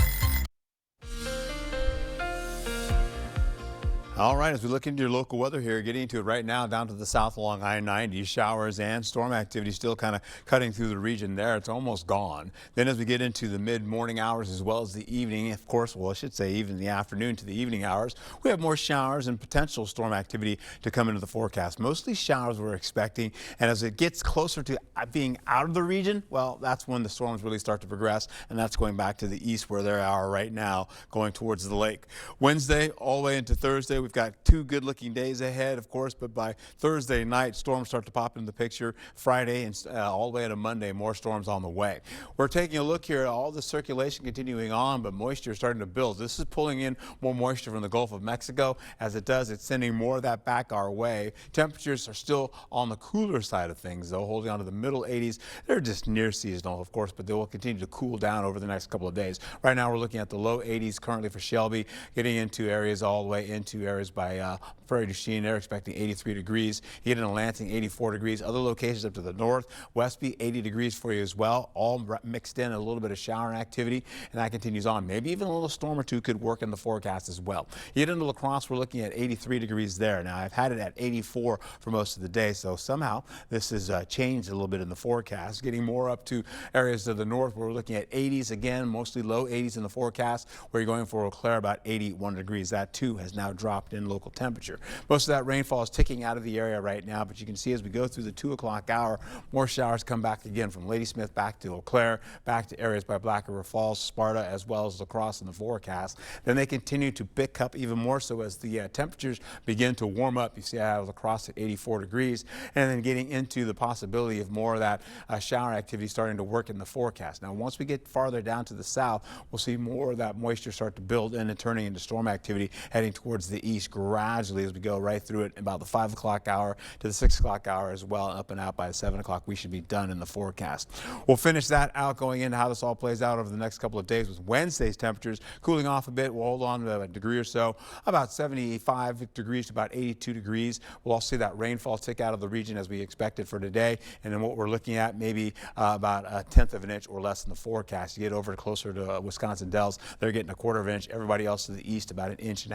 All right, as we look into your local weather here, getting into it right now down to the south along I-90, showers and storm activity still kind of cutting through the region there. It's almost gone. Then as we get into the mid-morning hours as well as the evening, of course, well, I should say even the afternoon to the evening hours, we have more showers and potential storm activity to come into the forecast. Mostly showers we're expecting, and as it gets closer to being out of the region, well, that's when the storms really start to progress, and that's going back to the east where they are right now, going towards the lake. Wednesday all the way into Thursday, we've got 2 good-looking days ahead, of course, but by Thursday night, storms start to pop into the picture. Friday and all the way to Monday, more storms on the way. We're taking a look here at all the circulation continuing on, but moisture is starting to build. This is pulling in more moisture from the Gulf of Mexico. As it does, it's sending more of that back our way. Temperatures are still on the cooler side of things, though, holding on to the middle 80s. They're just near seasonal, of course, but they will continue to cool down over the next couple of days. Right now, we're looking at the low 80s currently for Shelby, getting into areas all the way into areas by Prairie du Chien. They're expecting 83 degrees. You get into Lansing, 84 degrees. Other locations up to the north, Westby, 80 degrees for you as well. All mixed in, a little bit of shower activity, and that continues on. Maybe even a little storm or two could work in the forecast as well. You get into La Crosse, we're looking at 83 degrees there. Now, I've had it at 84 for most of the day, so somehow this has changed a little bit in the forecast. Getting more up to areas to the north, where we're looking at 80s again, mostly low 80s in the forecast, where you're going for Eau Claire about 81 degrees. That too has now dropped in local temperature. Most of that rainfall is ticking out of the area right now, but you can see as we go through the 2 o'clock hour, more showers come back again from Ladysmith back to Eau Claire, back to areas by Black River Falls, Sparta, as well as La Crosse in the forecast. Then they continue to pick up even more so as the temperatures begin to warm up. You see I have La Crosse at 84 degrees, and then getting into the possibility of more of that shower activity starting to work in the forecast. Now, once we get farther down to the south, we'll see more of that moisture start to build in and turning into storm activity heading towards the east gradually. as we go right through it about the 5 o'clock hour to the 6 o'clock hour as well, up and out by 7 o'clock. We should be done in the forecast. We'll finish that out going into how this all plays out over the next couple of days with Wednesday's temperatures cooling off a bit. We'll hold on to a degree or so, about 75 degrees to about 82 degrees. We'll also see that rainfall tick out of the region as we expected for today. And then what we're looking at, maybe about 1/10 of an inch or less in the forecast. You get over closer to Wisconsin Dells, they're getting 1/4 of an inch. Everybody else to the east about 1.5 inches.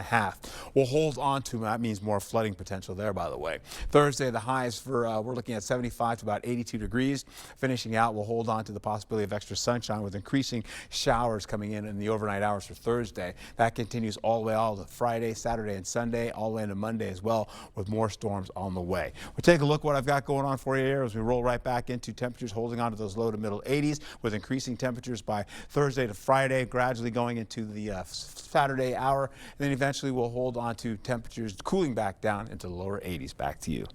We'll hold on to, that means more flooding potential there, by the way. Thursday, the highs for, we're looking at 75 to about 82 degrees. Finishing out, we'll hold on to the possibility of extra sunshine with increasing showers coming in the overnight hours for Thursday. That continues all the way all to Friday, Saturday, and Sunday, all the way into Monday as well, with more storms on the way. We'll take a look what I've got going on for you here as we roll right back into temperatures holding on to those low to middle 80s with increasing temperatures by Thursday to Friday, gradually going into the Saturday hour. And then eventually we'll hold on to temperatures cooling back down into the lower 80s. Back to you.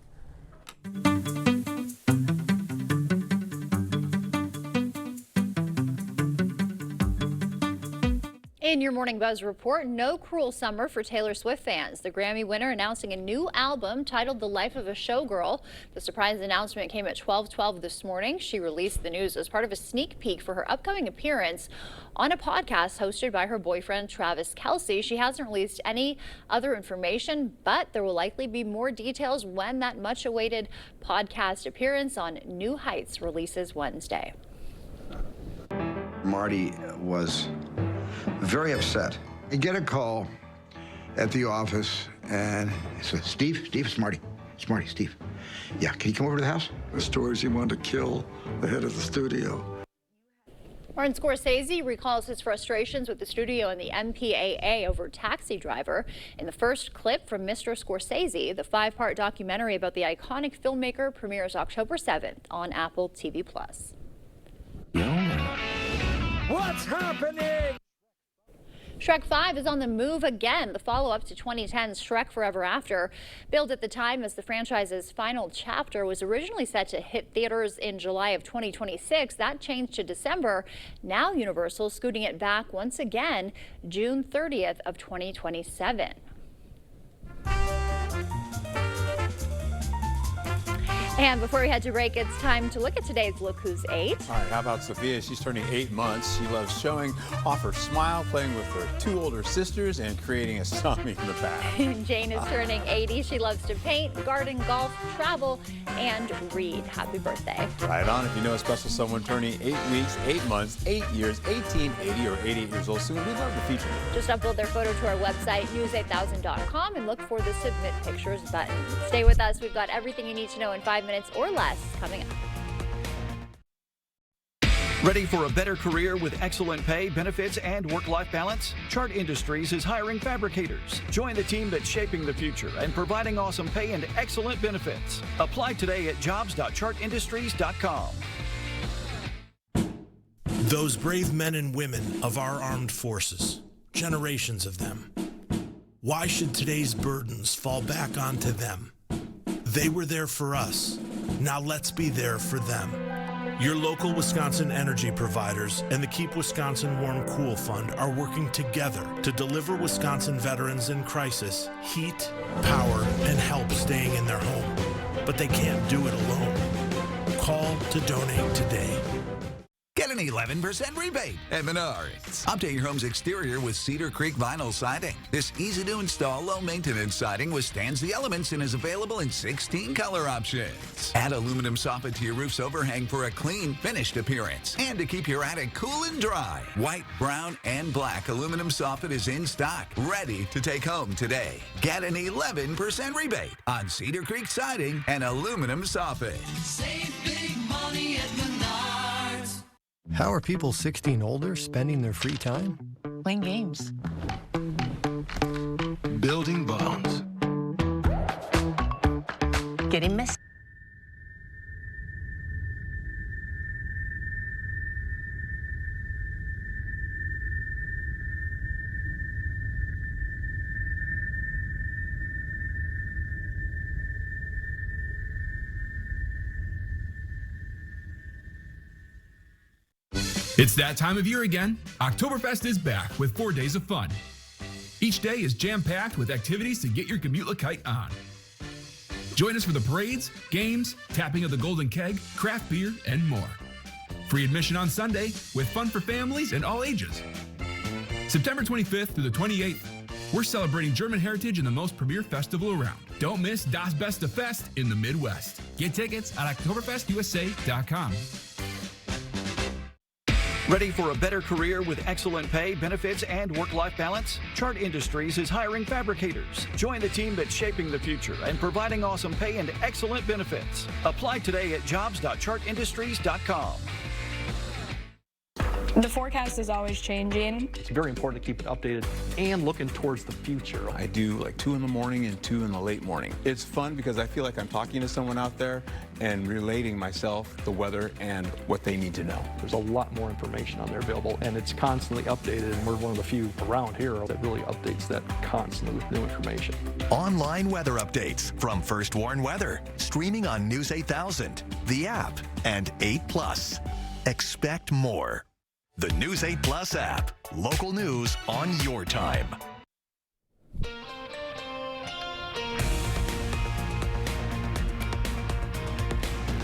In your Morning Buzz report, no cruel summer for Taylor Swift fans. The Grammy winner announcing a new album titled The Life of a Showgirl. The surprise announcement came at 12:12 this morning. She released the news as part of a sneak peek for her upcoming appearance on a podcast hosted by her boyfriend Travis Kelce. She hasn't released any other information, but there will likely be more details when that much-awaited podcast appearance on New Heights releases Wednesday. Marty was very upset. I get a call at the office and he says, Steve, it's Marty. It's Marty, Steve. Yeah, can you come over to the house? The stories he wanted to kill the head of the studio. Martin Scorsese recalls his frustrations with the studio and the MPAA over Taxi Driver. In the first clip from Mr. Scorsese, the 5-part documentary about the iconic filmmaker premieres October 7th on Apple TV+. What's happening? Shrek 5 is on the move again, the follow-up to 2010's Shrek Forever After. Billed at the time as the franchise's final chapter, was originally set to hit theaters in July of 2026. That changed to December. Now Universal scooting it back once again, June 30th of 2027. And before we head to break, it's time to look at today's Look Who's 8. All right, how about Sophia? She's turning 8 months. She loves showing off her smile, playing with her 2 older sisters, and creating a stomach in the bath. Jane is turning 80. She loves to paint, garden, golf, travel, and read. Happy birthday. Right on. If you know a special someone turning 8 weeks, 8 months, 8 years, 18, 80, or 88 years old soon, we'd love to feature them. Just upload their photo to our website, news8000.com, and look for the Submit Pictures button. Stay with us. We've got everything you need to know in 5 minutes or less coming up. Ready for a better career with excellent pay, benefits, and work-life balance? Chart Industries is hiring fabricators. Join the team that's shaping the future and providing awesome pay and excellent benefits. Apply today at jobs.chartindustries.com. Those brave men and women of our armed forces, generations of them. Why should today's burdens fall back onto them? They were there for us. Now let's be there for them. Your local Wisconsin energy providers and the Keep Wisconsin Warm Cool Fund are working together to deliver Wisconsin veterans in crisis heat, power, and help staying in their home. But they can't do it alone. Call to donate today. Get an 11% rebate at Menards. Update your home's exterior with Cedar Creek vinyl siding. This easy-to-install, low-maintenance siding withstands the elements and is available in 16 color options. Add aluminum soffit to your roof's overhang for a clean, finished appearance and to keep your attic cool and dry. White, brown, and black aluminum soffit is in stock, ready to take home today. Get an 11% rebate on Cedar Creek siding and aluminum soffit. Save big money at Menards. How are people 60 and older spending their free time? Playing games. Building bones. Getting messy. It's that time of year again. Oktoberfest is back with 4 days of fun. Each day is jam-packed with activities to get your Gemütlich kite on. Join us for the parades, games, tapping of the golden keg, craft beer, and more. Free admission on Sunday with fun for families and all ages. September 25th through the 28th, we're celebrating German heritage in the most premier festival around. Don't miss Das Beste Fest in the Midwest. Get tickets at OktoberfestUSA.com. Ready for a better career with excellent pay, benefits, and work-life balance? Chart Industries is hiring fabricators. Join the team that's shaping the future and providing awesome pay and excellent benefits. Apply today at jobs.chartindustries.com. The forecast is always changing. It's very important to keep it updated and looking towards the future. I do like 2 in the morning and 2 in the late morning. It's fun because I feel like I'm talking to someone out there and relating myself, the weather, and what they need to know. There's a lot more information on there available, and it's constantly updated, and we're one of the few around here that really updates that constantly with new information. Online weather updates from First Warn Weather, streaming on News 8000, the app, and 8+. Expect more. The News 8+ app. Local news on your time.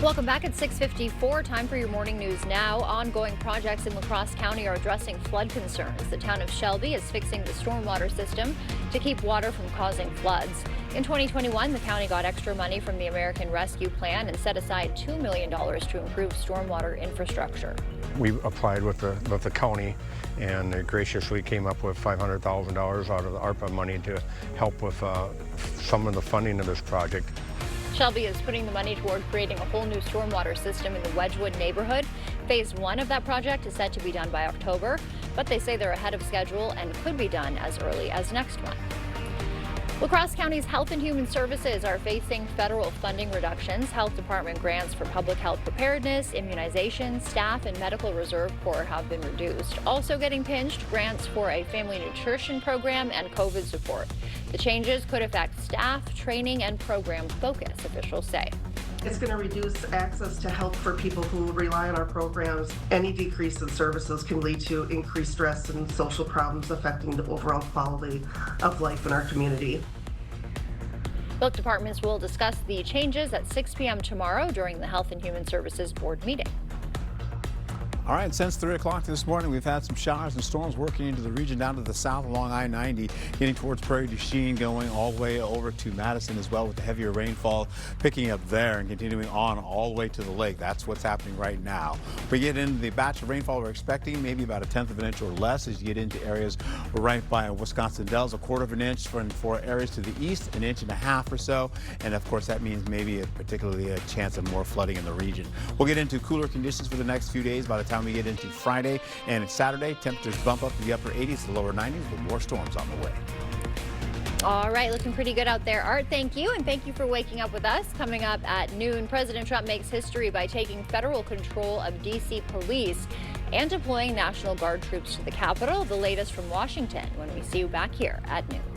Welcome back at 6:54. Time for your morning news now. Ongoing projects in La Crosse County are addressing flood concerns. The town of Shelby is fixing the stormwater system to keep water from causing floods. In 2021, the county got extra money from the American Rescue Plan and set aside $2 million to improve stormwater infrastructure. We applied with the county and they graciously came up with $500,000 out of the ARPA money to help with some of the funding of this project. Shelby is putting the money toward creating a whole new stormwater system in the Wedgwood neighborhood. Phase 1 of that project is set to be done by October, but they say they're ahead of schedule and could be done as early as next month. La Crosse County's Health and Human Services are facing federal funding reductions. Health Department grants for public health preparedness, immunization, staff, and medical reserve corps have been reduced. Also getting pinched, grants for a family nutrition program and COVID support. The changes could affect staff, training, and program focus, officials say. It's going to reduce access to help for people who rely on our programs. Any decrease in services can lead to increased stress and social problems affecting the overall quality of life in our community. Both departments will discuss the changes at 6 p.m. tomorrow during the Health and Human Services Board meeting. All right, since 3 o'clock this morning, we've had some showers and storms working into the region down to the south along I-90, getting towards Prairie du Chien, going all the way over to Madison as well with the heavier rainfall picking up there and continuing on all the way to the lake. That's what's happening right now. We get into the batch of rainfall we're expecting, maybe about 1/10 of an inch or less as you get into areas right by Wisconsin Dells, 1/4 of an inch for areas to the east, 1.5 inches or so. And of course, that means maybe particularly a chance of more flooding in the region. We'll get into cooler conditions for the next few days. By the time we get into Friday and Saturday, temperatures bump up to the upper 80s to the lower 90s with more storms on the way. All right, looking pretty good out there. Art, thank you, and thank you for waking up with us. Coming up at noon, President Trump makes history by taking federal control of D.C. police and deploying National Guard troops to the Capitol. The latest from Washington when we see you back here at noon.